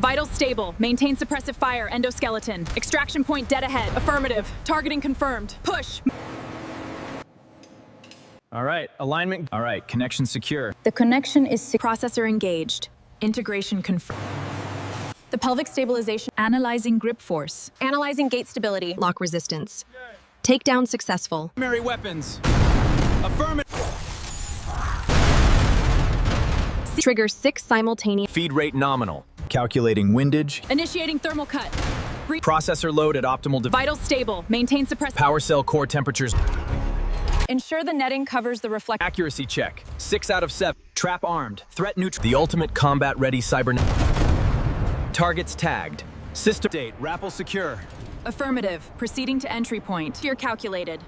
Vital stable. Maintain suppressive fire. Endoskeleton. Extraction point dead ahead. Affirmative. Targeting confirmed. Push. All right, alignment. All right, connection secure. The connection is Processor engaged. Integration confirmed. The pelvic stabilization. Analyzing grip force. Analyzing gate stability. Lock resistance. Takedown successful. Primary weapons. Affirmative. Trigger 6 simultaneous. Feed rate nominal. Calculating windage. Initiating thermal cut. Processor load at optimal. Vital stable. Maintain suppressive. Power cell core temperatures. Ensure the netting covers the reflect. Accuracy check. 6 out of 7. Trap armed. Threat neutral. The ultimate combat ready cyber. Targets tagged. System date. Rappel secure. Affirmative. Proceeding to entry point. You're calculated.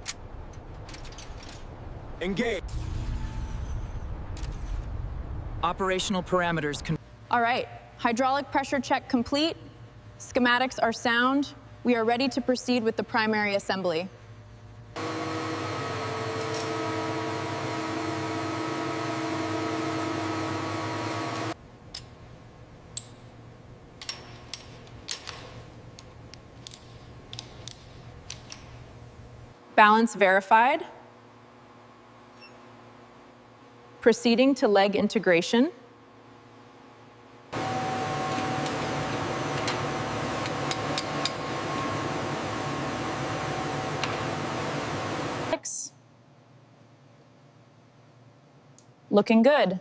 Engage. Operational parameters. All right. Hydraulic pressure check complete. Schematics are sound. We are ready to proceed with the primary assembly. Balance verified. Proceeding to leg integration. Looking good.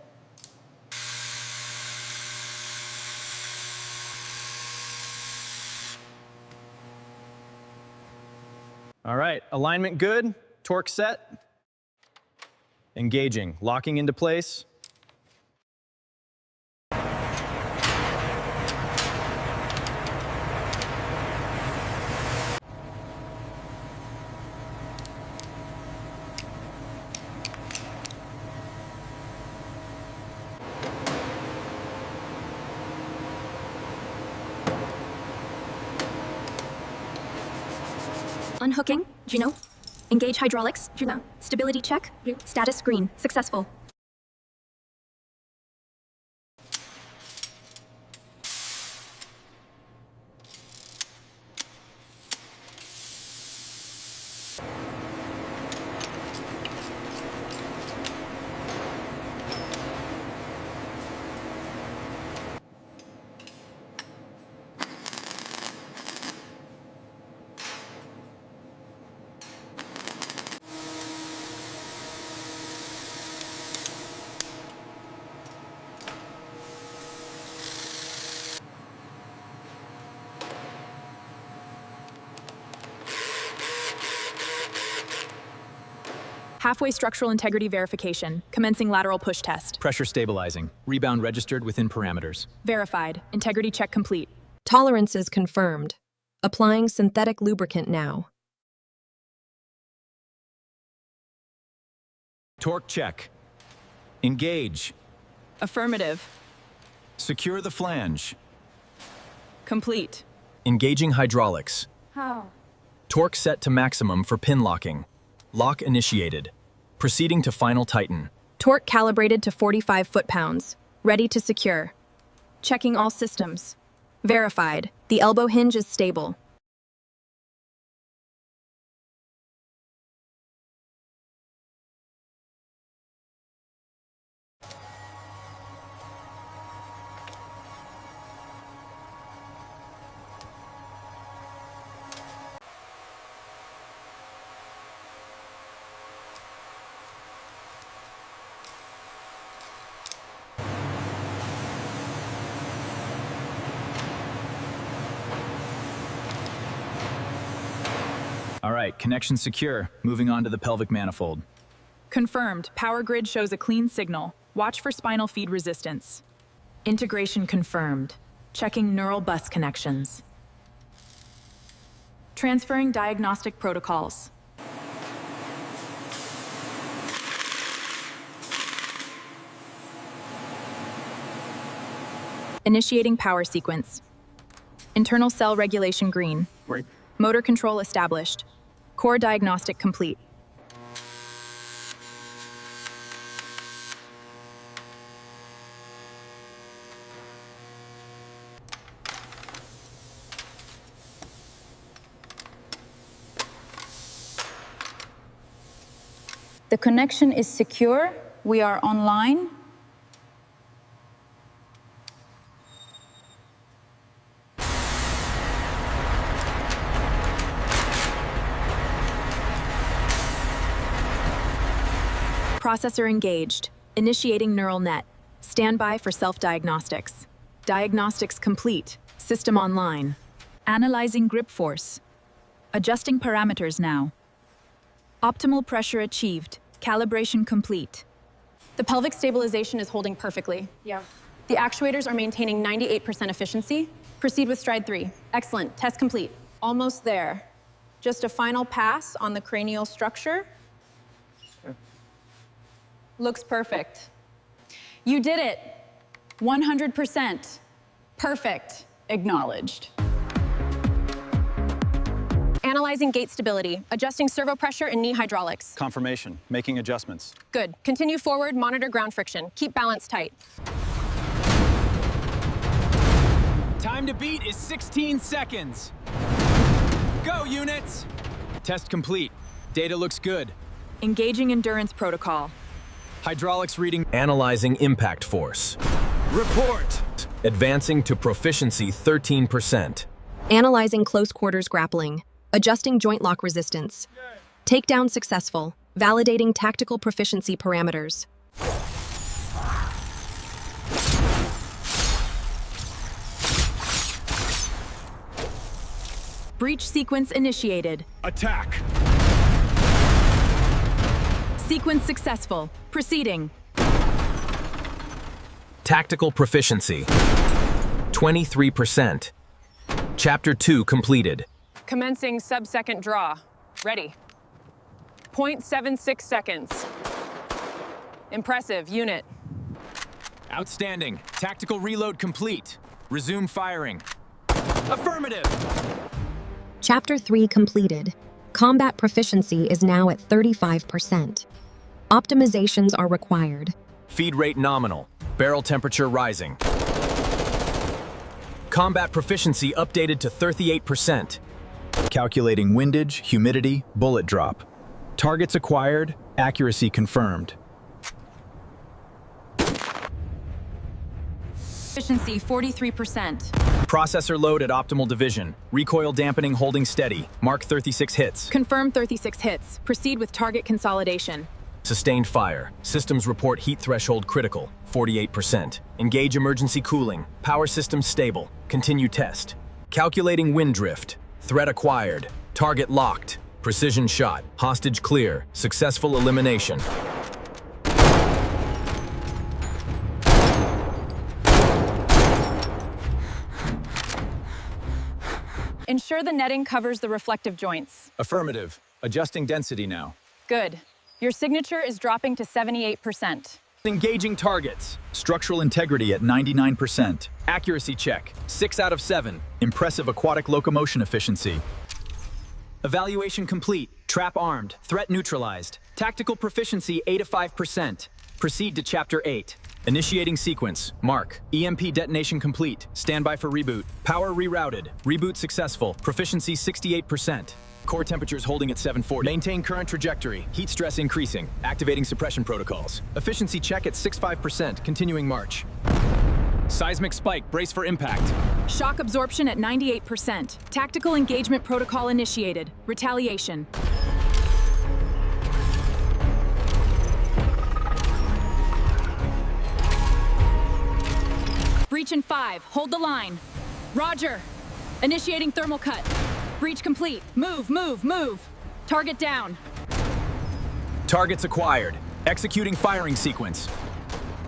All right, alignment good. Torque set. Engaging. Locking into place. Unhooking, Juno. Engage hydraulics, Juno. Stability check, status green, successful. Halfway structural integrity verification. Commencing lateral push test. Pressure stabilizing. Rebound registered within parameters. Verified. Integrity check complete. Tolerances confirmed. Applying synthetic lubricant now. Torque check. Engage. Affirmative. Secure the flange. Complete. Engaging hydraulics. How? Torque set to maximum for pin locking. Lock initiated. Proceeding to final tighten. Torque calibrated to 45 foot-pounds. Ready to secure. Checking all systems. Verified. The elbow hinge is stable. All right, connection secure. Moving on to the pelvic manifold. Confirmed. Power grid shows a clean signal. Watch for spinal feed resistance. Integration confirmed. Checking neural bus connections. Transferring diagnostic protocols. Initiating power sequence. Internal cell regulation green. Right. Motor control established. Core diagnostic complete. The connection is secure. We are online. Processor engaged. Initiating neural net. Standby for self-diagnostics. Diagnostics complete. System online. Analyzing grip force. Adjusting parameters now. Optimal pressure achieved. Calibration complete. The pelvic stabilization is holding perfectly. Yeah. The actuators are maintaining 98% efficiency. Proceed with stride 3. Excellent. Test complete. Almost there. Just a final pass on the cranial structure. Looks perfect. You did it. 100%. Perfect. Acknowledged. Analyzing gait stability, adjusting servo pressure and knee hydraulics. Confirmation. Making adjustments. Good. Continue forward, monitor ground friction. Keep balance tight. Time to beat is 16 seconds. Go, units! Test complete. Data looks good. Engaging endurance protocol. Hydraulics reading. Analyzing impact force. Report! Advancing to proficiency 13%. Analyzing close quarters grappling. Adjusting joint lock resistance. Takedown successful. Validating tactical proficiency parameters. Breach sequence initiated. Attack! Sequence successful. Proceeding. Tactical proficiency 23%. Chapter 2 completed. Commencing sub-second draw. Ready. 0.76 seconds. Impressive, unit. Outstanding. Tactical reload complete. Resume firing. Affirmative! Chapter 3 completed. Combat proficiency is now at 35%. Optimizations are required. Feed rate nominal. Barrel temperature rising. Combat proficiency updated to 38%. Calculating windage, humidity, bullet drop. Targets acquired, accuracy confirmed. Efficiency 43%. Processor load at optimal division. Recoil dampening holding steady. Mark 36 hits. Confirm 36 hits. Proceed with target consolidation. Sustained fire. Systems report heat threshold critical. 48%. Engage emergency cooling. Power systems stable. Continue test. Calculating wind drift. Threat acquired. Target locked. Precision shot. Hostage clear. Successful elimination. Ensure the netting covers the reflective joints. Affirmative. Adjusting density now. Good. Your signature is dropping to 78%. Engaging targets. Structural integrity at 99%. Accuracy check. 6 out of 7. Impressive aquatic locomotion efficiency. Evaluation complete. Trap armed. Threat neutralized. Tactical proficiency 85%. Proceed to Chapter 8. Initiating sequence. Mark. EMP detonation complete. Standby for reboot. Power rerouted. Reboot successful. Proficiency 68%. Core temperatures holding at 740. Maintain current trajectory. Heat stress increasing. Activating suppression protocols. Efficiency check at 65%. Continuing march. Seismic spike. Brace for impact. Shock absorption at 98%. Tactical engagement protocol initiated. Retaliation. Breach in 5. Hold the line. Roger. Initiating thermal cut. Breach complete. Move, move, move. Target down. Targets acquired. Executing firing sequence.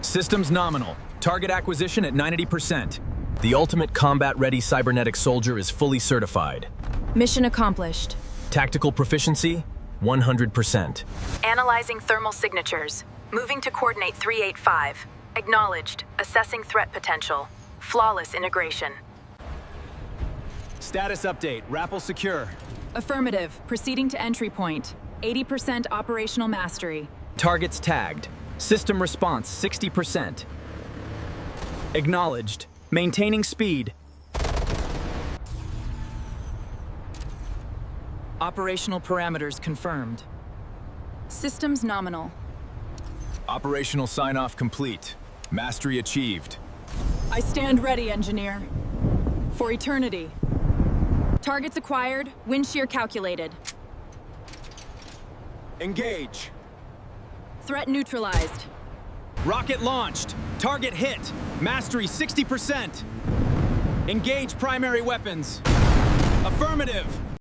Systems nominal. Target acquisition at 90%. The ultimate combat-ready cybernetic soldier is fully certified. Mission accomplished. Tactical proficiency, 100%. Analyzing thermal signatures. Moving to coordinate 385. Acknowledged. Assessing threat potential. Flawless integration. Status update. Rappel secure. Affirmative. Proceeding to entry point. 80% operational mastery. Targets tagged. System response 60%. Acknowledged. Maintaining speed. Operational parameters confirmed. Systems nominal. Operational sign-off complete. Mastery achieved. I stand ready, engineer. For eternity. Targets acquired, wind shear calculated. Engage. Threat neutralized. Rocket launched. Target hit. Mastery 60%. Engage primary weapons. Affirmative.